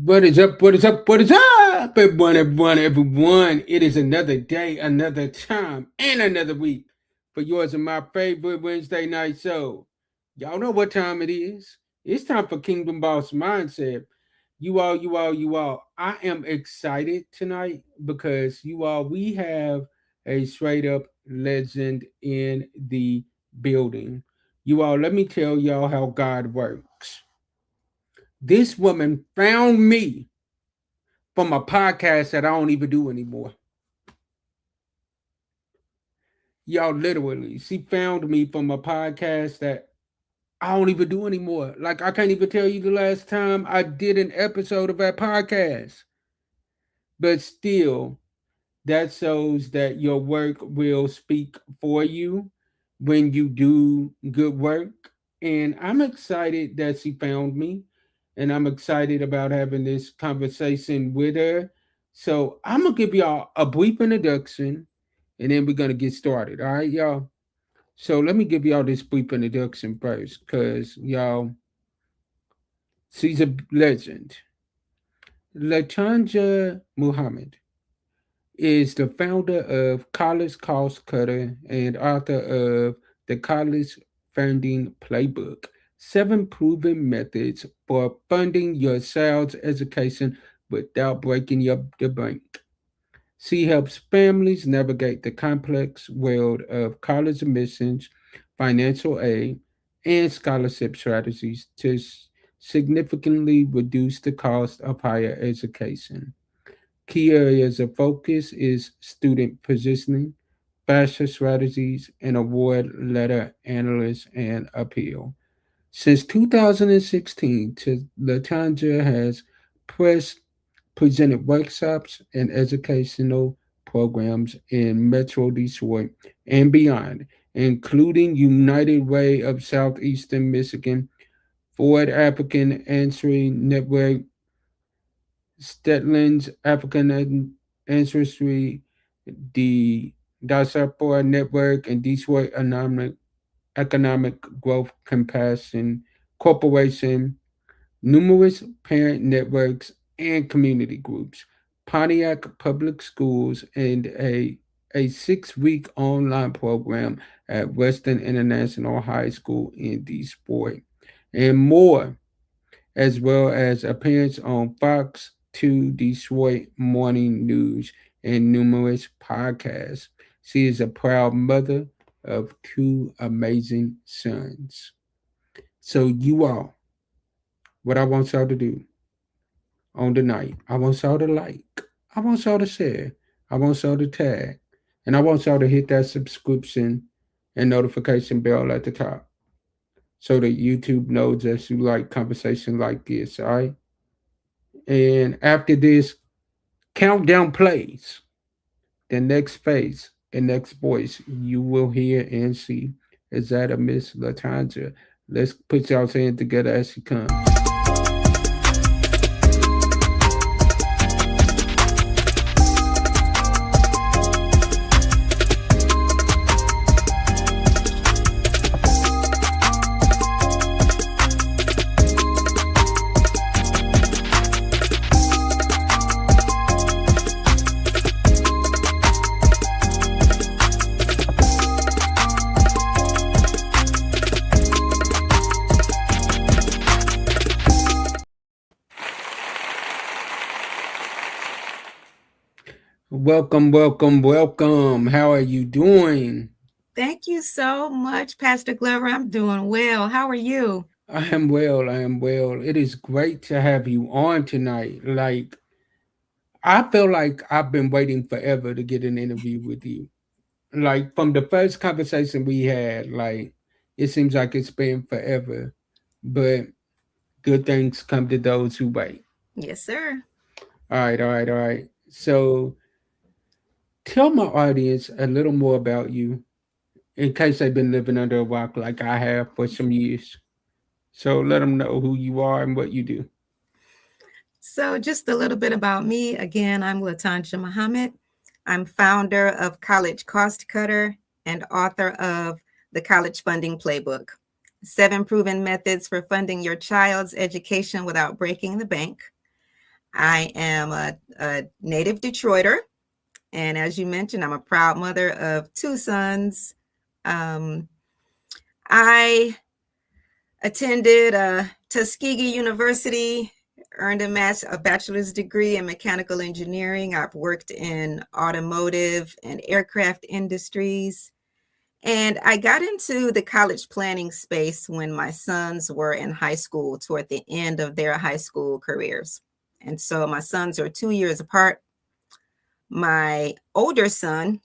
What is up? What is up? What is up? Everyone. It is another day, another time, and another week for yours and my favorite Wednesday night show. Y'all know what time it is. It's time for Kingdom Boss Mindset. You all. I am excited tonight because we have a straight up legend in the building. You all, let me tell y'all how God works. This woman found me from a podcast that I don't even do anymore. Y'all, literally, she found me from a podcast that I don't even do anymore. Like, I can't even tell you the last time I did an episode of that podcast. But still, that shows that your work will speak for you when you do good work. And I'm excited that she found me. And I'm excited about having this conversation with her. So I'm going to give y'all a brief introduction and then we're going to get started. All right, y'all? So let me give y'all this brief introduction first because, y'all, she's a legend. LaTonja Muhammad is the founder of College Cost Cutter and author of the College Funding Playbook, 7 proven methods for funding your child's education without breaking the bank. She helps families navigate the complex world of college admissions, financial aid, and scholarship strategies to significantly reduce the cost of higher education. Key areas of focus is student positioning, FAFSA strategies, and award letter analysis and appeal. Since 2016, LaTonja has press presented workshops and educational programs in Metro Detroit and beyond, including United Way of Southeastern Michigan, Ford African Answering Network, Stetlin's African Ancestry, the Diaspora Network, and Detroit Economic Growth Compassion Corporation, numerous parent networks and community groups, Pontiac Public Schools, and a 6 week online program at Western International High School in Detroit, and more, as well as appearance on Fox 2 Detroit Morning News and numerous podcasts. She is a proud mother of 2 amazing sons. So, you all, what I want y'all to do on the night, I want y'all to like, I want y'all to share, I want y'all to tag, and I want y'all to hit that subscription and notification bell at the top so that YouTube knows that you like conversation like this, all right? And after this countdown plays, the next face and next voice you will hear and see is that of Miss LaTonja. Let's put y'all's hands together as she comes. Welcome, welcome, welcome. How are you doing? Thank you so much, Pastor Glover. I'm doing well. How are you? I am well. I am well. It is great to have you on tonight. Like, I feel like I've been waiting forever to get an interview with you. Like, from the first conversation we had, like, it seems like it's been forever, but good things come to those who wait. Yes, sir. All right, all right, all right. So, tell my audience a little more about you in case they've been living under a rock like I have for some years. So, let them know who you are and what you do. So, just a little bit about me. Again, I'm LaTonja Muhammad. I'm founder of College Cost Cutter and author of the College Funding Playbook, 7 proven methods for funding your child's education without breaking the bank. I am a native Detroiter. And as you mentioned, I'm a proud mother of two sons. Um, I attended Tuskegee University, earned a bachelor's degree in mechanical engineering. I've worked in automotive and aircraft industries. And I got into the college planning space when my sons were in high school, toward the end of their high school careers. And so my sons are 2 years apart. My older son,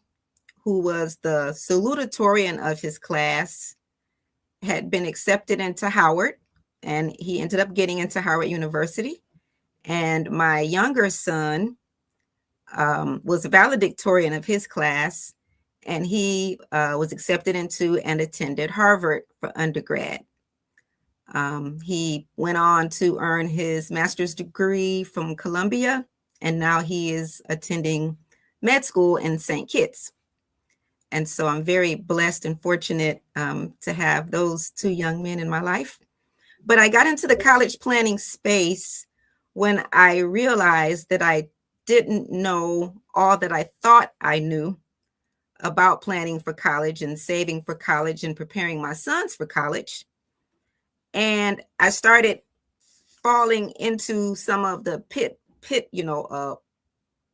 who was the salutatorian of his class, had been accepted into Howard, and he ended up getting into Howard University. And my younger son was a valedictorian of his class, and he was accepted into and attended Harvard for undergrad. He went on to earn his master's degree from Columbia, and now he is attending med school in St. Kitts. And so I'm very blessed and fortunate to have those two young men in my life. But I got into the college planning space when I realized that I didn't know all that I thought I knew about planning for college and saving for college and preparing my sons for college. And I started falling into some of the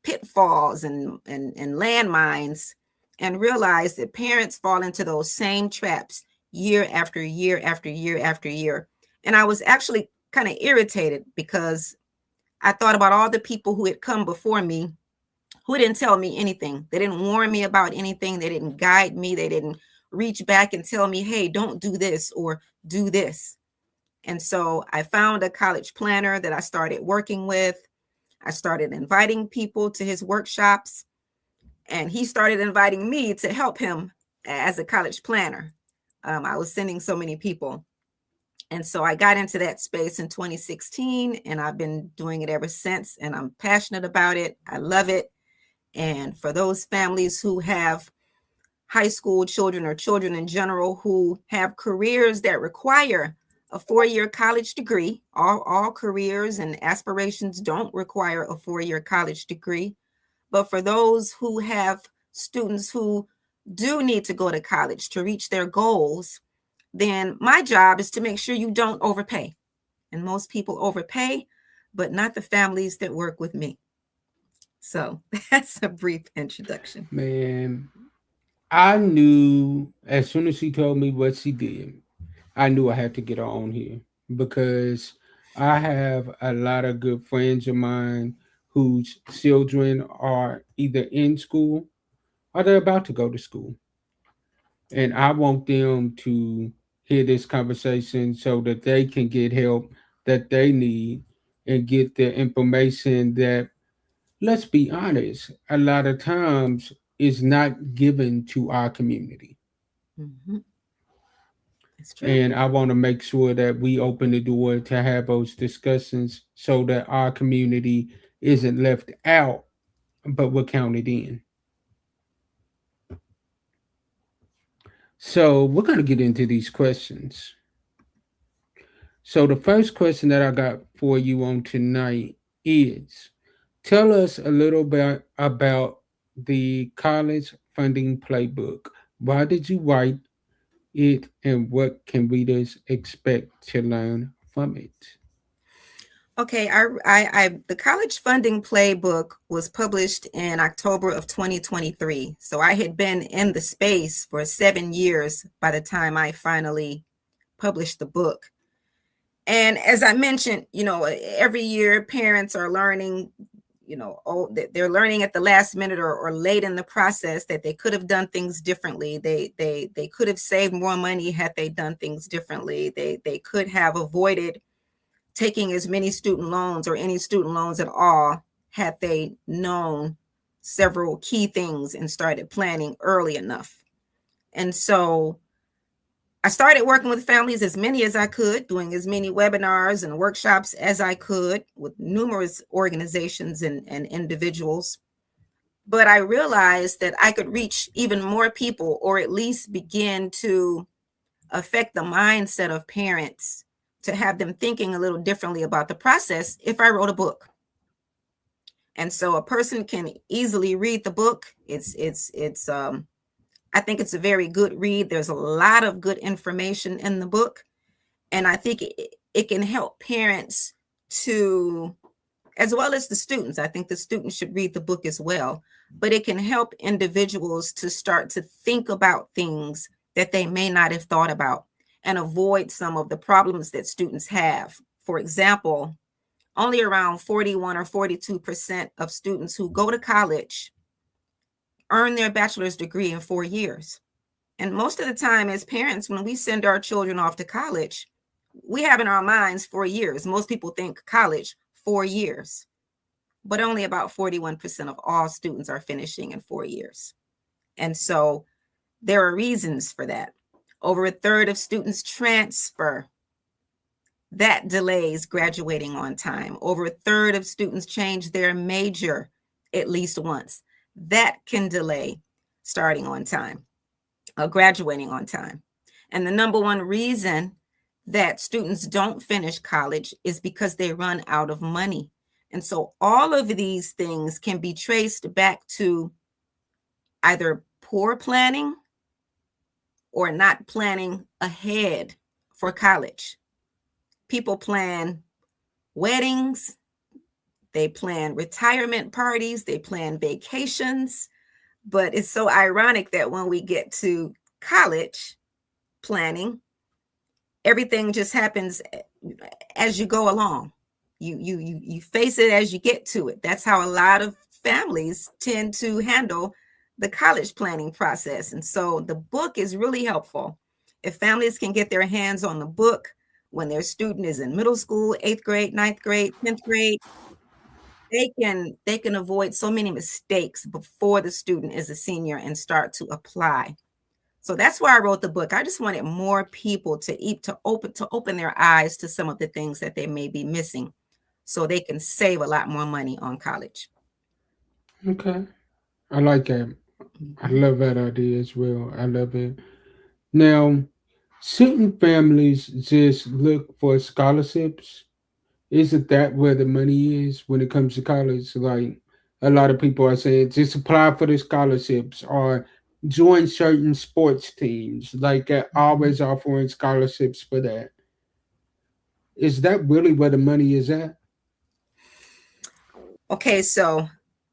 pitfalls and landmines, and realized that parents fall into those same traps year after year after year after year. And I was actually kind of irritated because I thought about all the people who had come before me who didn't tell me anything. They didn't warn me about anything. They didn't guide me. They didn't reach back and tell me, hey, don't do this or do this. And so I found a college planner that I started working with. I started inviting people to his workshops, and he started inviting me to help him as a college planner. I was sending so many people. And so I got into that space in 2016, and I've been doing it ever since, and I'm passionate about it. I love it. And for those families who have high school children or children in general who have careers that require a 4-year college degree, all careers and aspirations don't require a 4-year college degree. But for those who have students who do need to go to college to reach their goals, then my job is to make sure you don't overpay. And most people overpay, but not the families that work with me. So that's a brief introduction. Man, I knew as soon as she told me what she did, I knew I had to get her on here because I have a lot of good friends of mine whose children are either in school or they're about to go to school. And I want them to hear this conversation so that they can get help that they need and get the information that, let's be honest, a lot of times is not given to our community. Mm-hmm. It's true. And I want to make sure that we open the door to have those discussions so that our community isn't left out, but we're counted in. So we're going to get into these questions. So the first question that I got for you on tonight is, tell us a little bit about the College Funding Playbook. Why did you write it, and what can readers expect to learn from it? Okay, the College Funding Playbook was published in October of 2023. So I had been in the space for 7 years by the time I finally published the book. And as I mentioned, every year parents are learning, they're learning at the last minute or late in the process that they could have done things differently. They could have saved more money had they done things differently. They could have avoided taking as many student loans or any student loans at all had they known several key things and started planning early enough. And so I started working with families, as many as I could, doing as many webinars and workshops as I could with numerous organizations and individuals. But I realized that I could reach even more people, or at least begin to affect the mindset of parents, to have them thinking a little differently about the process, if I wrote a book. And so a person can easily read the book. I think it's a very good read. There's a lot of good information in the book. And I think it can help parents to, as well as the students. I think the students should read the book as well. But it can help individuals to start to think about things that they may not have thought about and avoid some of the problems that students have. For example, only around 41 or 42% of students who go to college earn their bachelor's degree in 4 years. And most of the time, as parents, when we send our children off to college, we have in our minds 4 years. Most people think college, 4 years, but only about 41% of all students are finishing in 4 years. And so there are reasons for that. Over a third of students transfer. That delays graduating on time. Over a third of students change their major at least once. That can delay starting on time, graduating on time. And the number one reason that students don't finish college is because they run out of money. And so all of these things can be traced back to either poor planning or not planning ahead for college. People plan weddings, they plan retirement parties, they plan vacations. But it's so ironic that when we get to college planning, everything just happens as you go along. You face it as you get to it. That's how a lot of families tend to handle the college planning process. And so the book is really helpful. If families can get their hands on the book when their student is in middle school, 8th grade, 9th grade, 10th grade, they can avoid so many mistakes before the student is a senior and start to apply. So that's why I wrote the book. I just wanted more people to open their eyes to some of the things that they may be missing so they can save a lot more money on college. Okay. I like that. I love that idea as well. I love it. Now, shouldn't families just look for scholarships? Isn't that where the money is when it comes to college? Like a lot of people are saying, just apply for the scholarships or join certain sports teams. Like always offering scholarships for that. Is that really where the money is at? Okay, so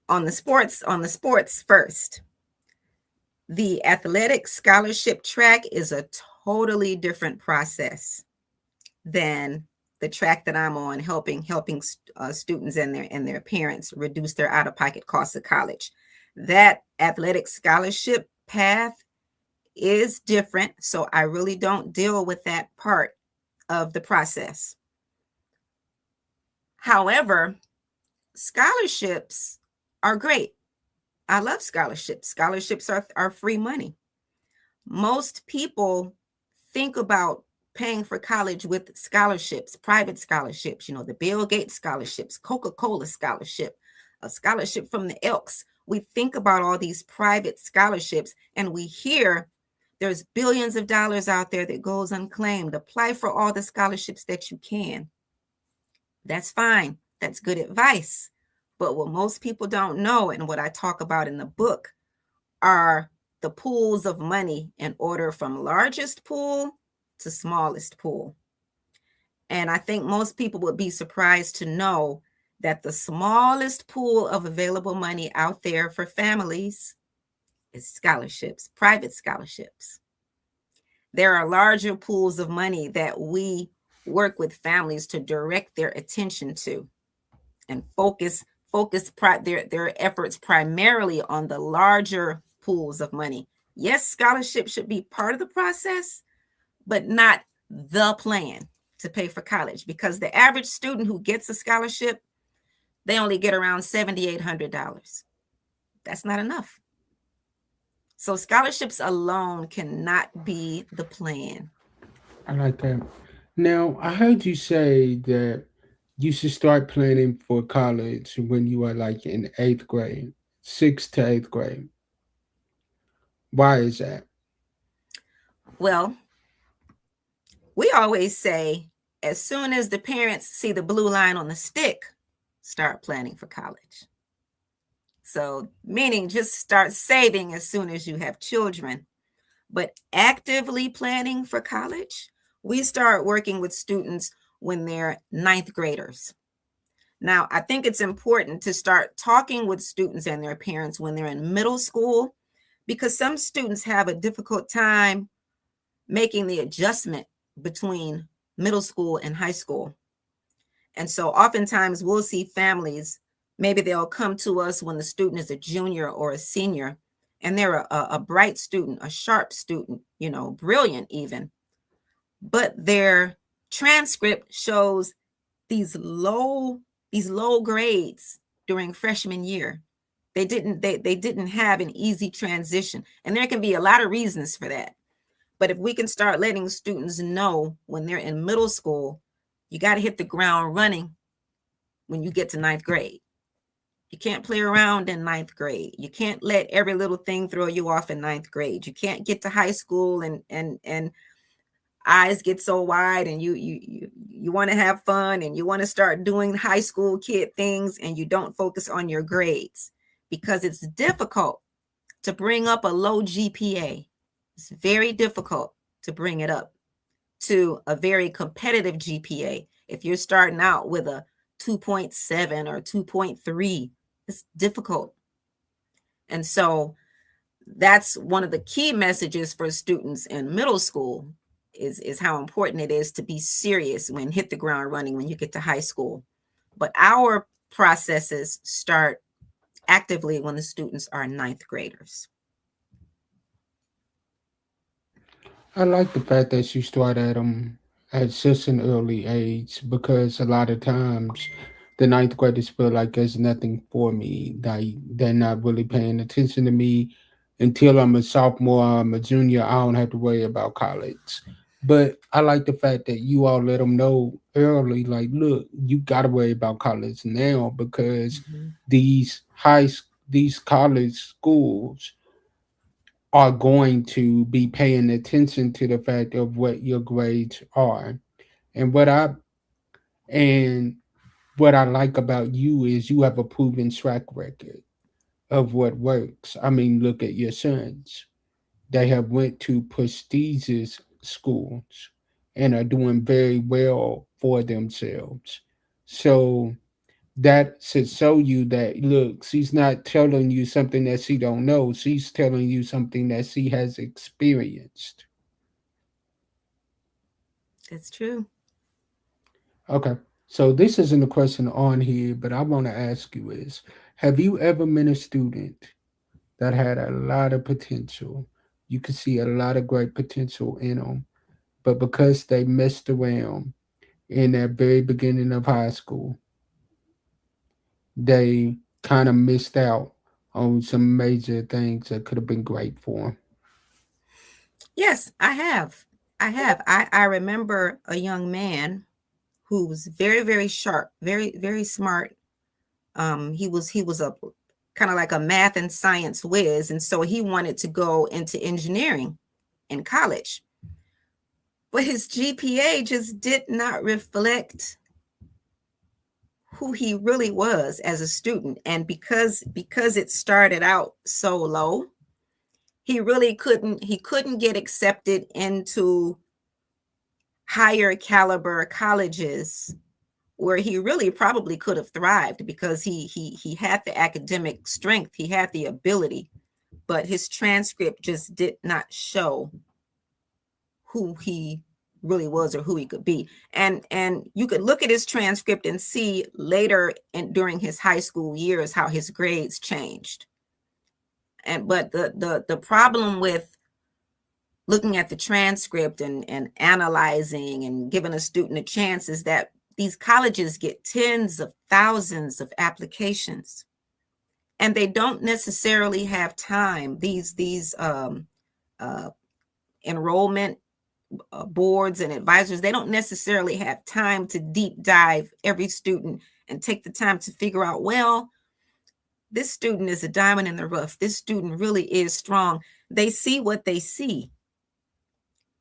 on the sports first. The athletic scholarship track is a totally different process than the track that I'm on, helping students and their parents reduce their out-of-pocket costs of college. That athletic scholarship path is different, so I really don't deal with that part of the process. However, scholarships are great. I love scholarships. Scholarships are free money. Most people think about paying for college with scholarships, private scholarships, the Bill Gates scholarships, Coca-Cola scholarship, a scholarship from the Elks. We think about all these private scholarships and we hear there's billions of dollars out there that goes unclaimed. Apply for all the scholarships that you can. That's fine. That's good advice. But what most people don't know, and what I talk about in the book, are the pools of money in order from largest pool to smallest pool. And I think most people would be surprised to know that the smallest pool of available money out there for families is scholarships, private scholarships. There are larger pools of money that we work with families to direct their attention to and focus their efforts primarily on the larger pools of money. Yes, scholarship should be part of the process, but not the plan to pay for college, because the average student who gets a scholarship, they only get around $7,800. That's not enough. So scholarships alone cannot be the plan. I like that. Now, I heard you say that you should start planning for college when you are like in 8th grade, 6th to 8th grade. Why is that? Well, we always say, as soon as the parents see the blue line on the stick, start planning for college. So, meaning just start saving as soon as you have children. But actively planning for college, we start working with students when they're ninth graders. Now, I think it's important to start talking with students and their parents when they're in middle school, because some students have a difficult time making the adjustment between middle school and high school. And so oftentimes we'll see families, maybe they'll come to us when the student is a junior or a senior, and they're a bright student, a sharp student, brilliant even, but their transcript shows these low grades during freshman year. They didn't have an easy transition, and there can be a lot of reasons for that. But if we can start letting students know when they're in middle school, you got to hit the ground running when you get to ninth grade. You can't play around in ninth grade. You can't let every little thing throw you off in ninth grade. You can't get to high school and eyes get so wide, and you want to have fun, and you want to start doing high school kid things, and you don't focus on your grades, because it's difficult to bring up a low GPA. It's very difficult to bring it up to a very competitive GPA. If you're starting out with a 2.7 or 2.3, it's difficult. And so that's one of the key messages for students in middle school is how important it is to be serious when hit the ground running when you get to high school. But our processes start actively when the students are ninth graders. I like the fact that you start at such an early age, because a lot of times the ninth graders feel like there's nothing for me. They're not really paying attention to me until I'm a sophomore, I'm a junior. I don't have to worry about college. But I like the fact that you all let them know early, like, look, you got to worry about college now, because Mhm. these college schools are going to be paying attention to the fact of what your grades are. And and what I like about you is you have a proven track record of what works. I mean, look at your sons. They have went to prestigious schools and are doing very well for themselves. So that should show you that, look, she's not telling you something that she don't know. She's telling you something that she has experienced. That's true. Okay. So this isn't a question on here, but I want to ask you is, have you ever met a student that had a lot of potential? You could see a lot of great potential in them, but because they messed around in that very beginning of high school, they kind of missed out on some major things that could have been great for them. Yes, I have. I remember a young man who was very, very sharp, very, very smart. He was a kind of like a math and science whiz, and so he wanted to go into engineering in college. But his GPA just did not reflect who he really was as a student. And because it started out so low, he couldn't get accepted into higher caliber colleges where he really probably could have thrived, because he had the academic strength, he had the ability, but his transcript just did not show who he really was or who he could be. And you could look at his transcript and see later and during his high school years how his grades changed. And but the problem with looking at the transcript and analyzing and giving a student a chance is that these colleges get tens of thousands of applications, and they don't necessarily have time. These uh, enrollment boards and advisors, they don't necessarily have time to deep dive every student and take the time to figure out, well, this student is a diamond in the rough. This student really is strong. They see what they see.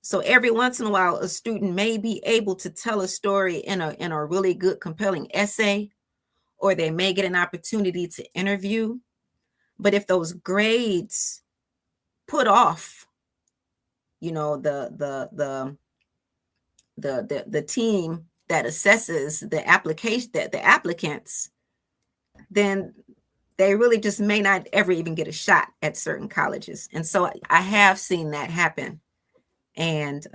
So every once in a while, a student may be able to tell a story in a really good, compelling essay, or they may get an opportunity to interview. But if those grades put off, you know, the team that assesses the application, the applicants, then they really just may not ever even get a shot at certain colleges. And so I have seen that happen. And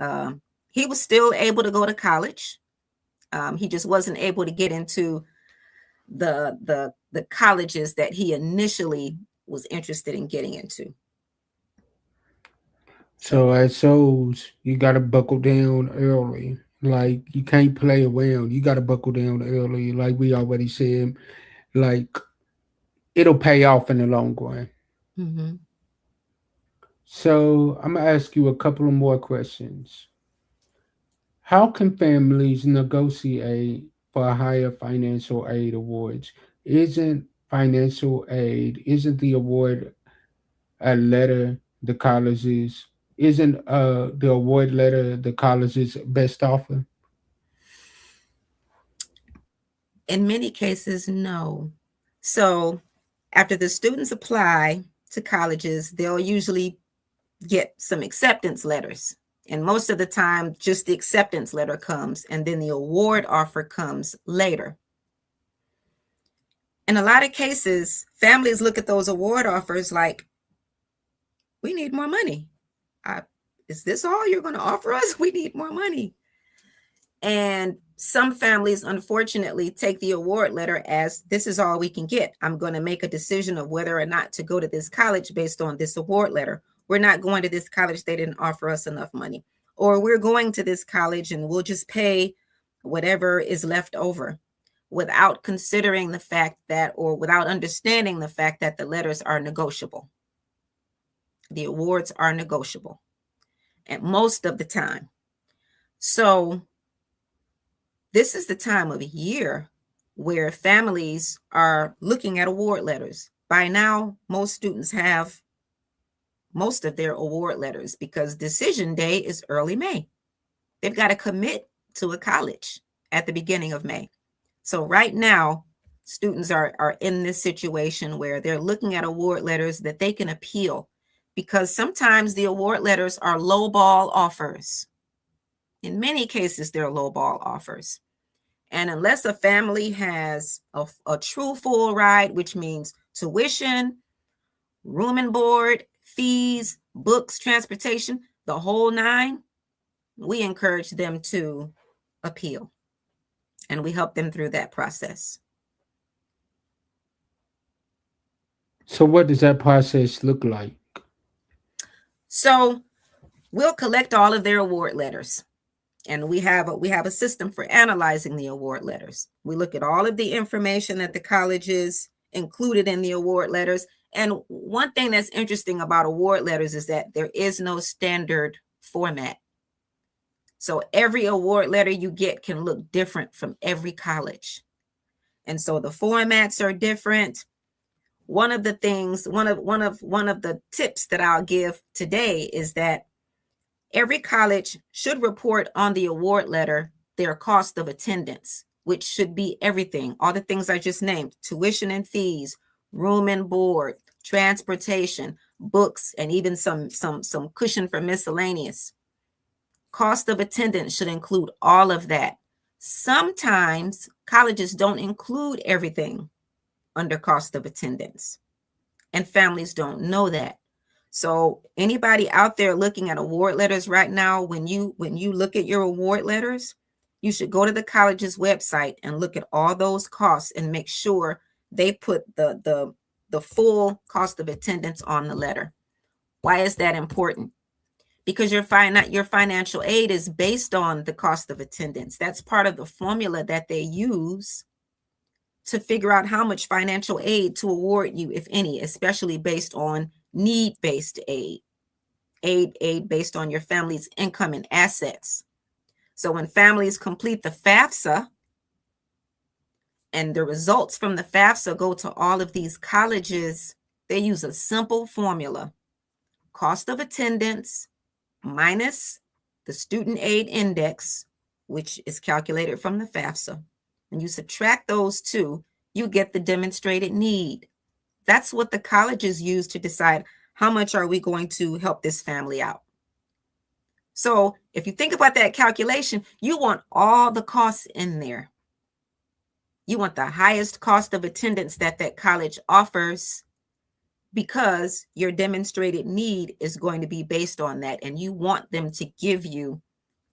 he was still able to go to college. He just wasn't able to get into the colleges that he initially was interested in getting into. So at shows, you gotta buckle down early. Like you can't play around. You gotta buckle down early. Like we already said, like it'll pay off in the long run. Mm-hmm. So I'm gonna ask you a couple of more questions. How can families negotiate for higher financial aid awards? Isn't the award a letter the colleges isn't the award letter the college's best offer? In many cases, no. So after the students apply to colleges, they'll usually get some acceptance letters. And most of the time, just the acceptance letter comes, and then the award offer comes later. In a lot of cases, families look at those award offers like, we need more money. Is this all you're going to offer us? We need more money. And some families, unfortunately, take the award letter as this is all we can get. I'm going to make a decision of whether or not to go to this college based on this award letter. We're not going to this college. They didn't offer us enough money. Or we're going to this college and we'll just pay whatever is left over, without considering the fact that, or without understanding the fact that the letters are negotiable. The awards are negotiable at most of the time. So this is the time of year where families are looking at award letters. By now, most students have most of their award letters because decision day is early May. They've got to commit to a college at the beginning of May. So right now, students are in this situation where they're looking at award letters that they can appeal, because sometimes the award letters are lowball offers. In many cases, they're lowball offers. And unless a family has a true full ride, which means tuition, room and board, fees, books, transportation, the whole nine, we encourage them to appeal. And we help them through that process. So what does that process look like? So we'll collect all of their award letters. And we have a system for analyzing the award letters. We look at all of the information that the colleges included in the award letters. And one thing that's interesting about award letters is that there is no standard format. So every award letter you get can look different from every college. And so the formats are different. One of the things, one of the tips that I'll give today is that every college should report on the award letter their cost of attendance, which should be everything, all the things I just named: tuition and fees, room and board, transportation, books, and even some cushion for miscellaneous. Cost of attendance should include all of that. Sometimes colleges don't include everything under cost of attendance, and families don't know that. So anybody out there looking at award letters right now, when you look at your award letters, you should go to the college's website and look at all those costs and make sure they put the full cost of attendance on the letter. Why is that important? Because your financial aid is based on the cost of attendance. That's part of the formula that they use to figure out how much financial aid to award you, if any, especially based on need-based aid based on your family's income and assets. So when families complete the FAFSA and the results from the FAFSA go to all of these colleges, they use a simple formula: cost of attendance minus the student aid index, which is calculated from the FAFSA. When you subtract those two, you get the demonstrated need. That's what the colleges use to decide how much are we going to help this family out. So if you think about that calculation, you want all the costs in there. You want the highest cost of attendance that that college offers, because your demonstrated need is going to be based on that, and you want them to give you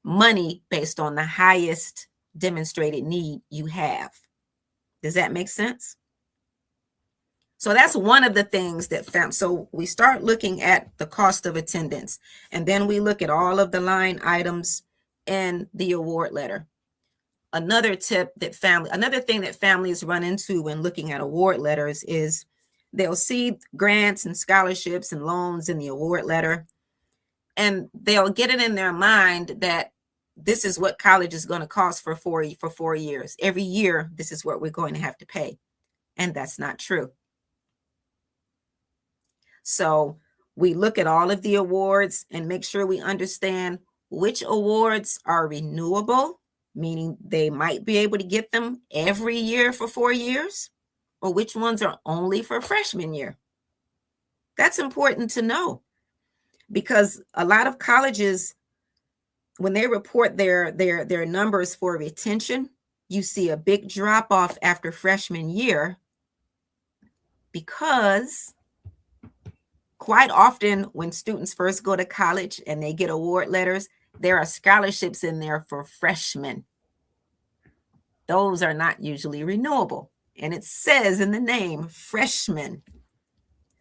money based on the highest demonstrated need you have. Does that make sense? So that's one of the things that so we start looking at the cost of attendance, and then we look at all of the line items in the award letter. Another thing that families run into when looking at award letters is they'll see grants and scholarships and loans in the award letter, and they'll get it in their mind that this is what college is going to cost for 4 years. Every year, this is what we're going to have to pay. And that's not true. So we look at all of the awards and make sure we understand which awards are renewable, meaning they might be able to get them every year for 4 years, or which ones are only for freshman year. That's important to know, because a lot of colleges, when they report their numbers for retention, you see a big drop off after freshman year, because quite often when students first go to college and they get award letters, there are scholarships in there for freshmen. Those are not usually renewable. And it says in the name, freshman.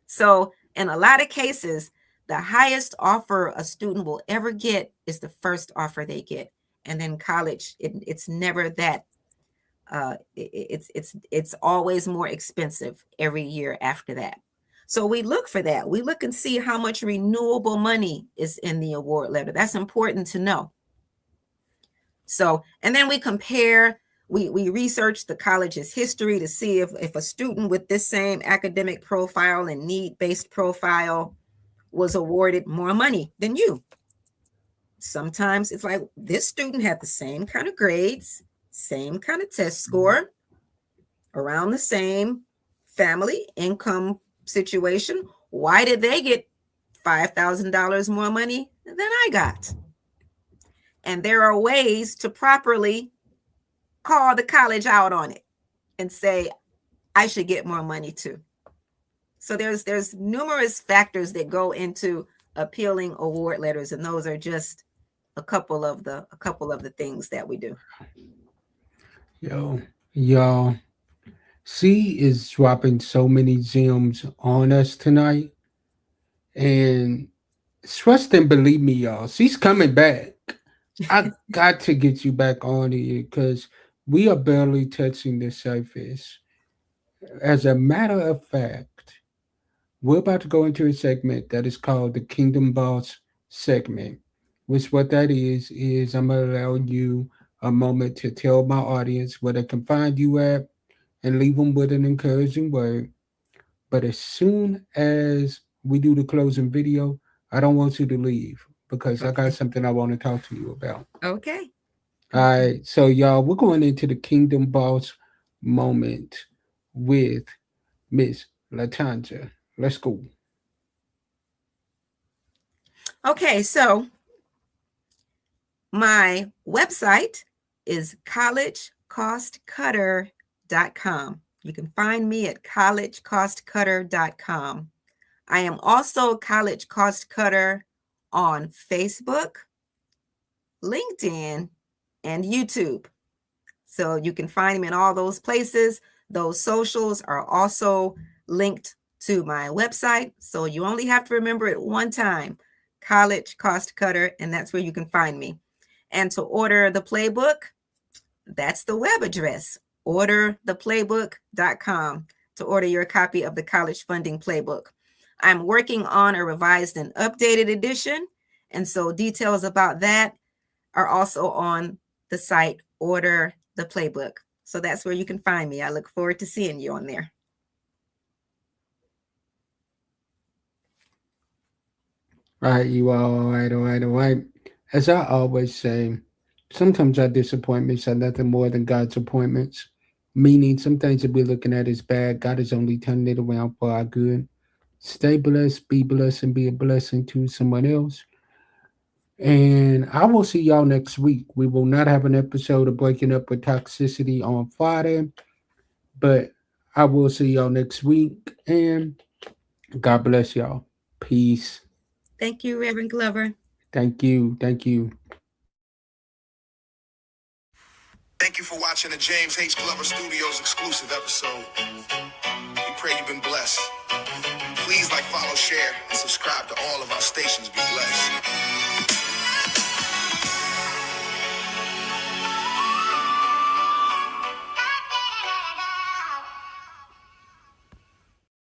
So in a lot of cases, the highest offer a student will ever get is the first offer they get. And then college, it's never that. It's always more expensive every year after that. So we look for that. We look and see how much renewable money is in the award letter. That's important to know. So, and then we compare, we research the college's history to see if a student with this same academic profile and need-based profile was awarded more money than you. Sometimes it's like, this student had the same kind of grades, same kind of test score, around the same family income situation. Why did they get $5,000 more money than I got? And there are ways to properly call the college out on it and say, I should get more money too. So there's numerous factors that go into appealing award letters, and those are just a couple of the things that we do. Yo, y'all, C is dropping so many gems on us tonight. And trust and believe me, y'all, she's coming back. I got to get you back on here because we are barely touching the surface. As a matter of fact, we're about to go into a segment that is called the Kingdom Boss segment. Which what that is I'm gonna allow you a moment to tell my audience where they can find you at and leave them with an encouraging word. But as soon as we do the closing video, I don't want you to leave because I got something I want to talk to you about. Okay. All right. So, y'all, we're going into the Kingdom Boss moment with Miss LaTonja. Let's go. Okay, so my website is collegecostcutter.com. You can find me at collegecostcutter.com. I am also College Cost Cutter on Facebook, LinkedIn, and YouTube. So you can find me in all those places. Those socials are also linked to my website. So you only have to remember it one time, College Cost Cutter, and that's where you can find me. And to order the playbook, that's the web address, ordertheplaybook.com, to order your copy of the College Funding Playbook. I'm working on a revised and updated edition, and so details about that are also on the site, Order the Playbook. So that's where you can find me. I look forward to seeing you on there. All right, you all right, all right, all right. As I always say, sometimes our disappointments are nothing more than God's appointments. meaning some things that we're looking at is bad. God is only turning it around for our good. Stay blessed, be blessed, and be a blessing to someone else. And I will see y'all next week. We will not have an episode of Breaking Up with Toxicity on Friday, but I will see y'all next week. And God bless y'all. Peace. Thank you, Reverend Glover. Thank you. Thank you. Thank you for watching the James H. Glover Studios exclusive episode. We pray you've been blessed. Please like, follow, share, and subscribe to all of our stations. Be blessed.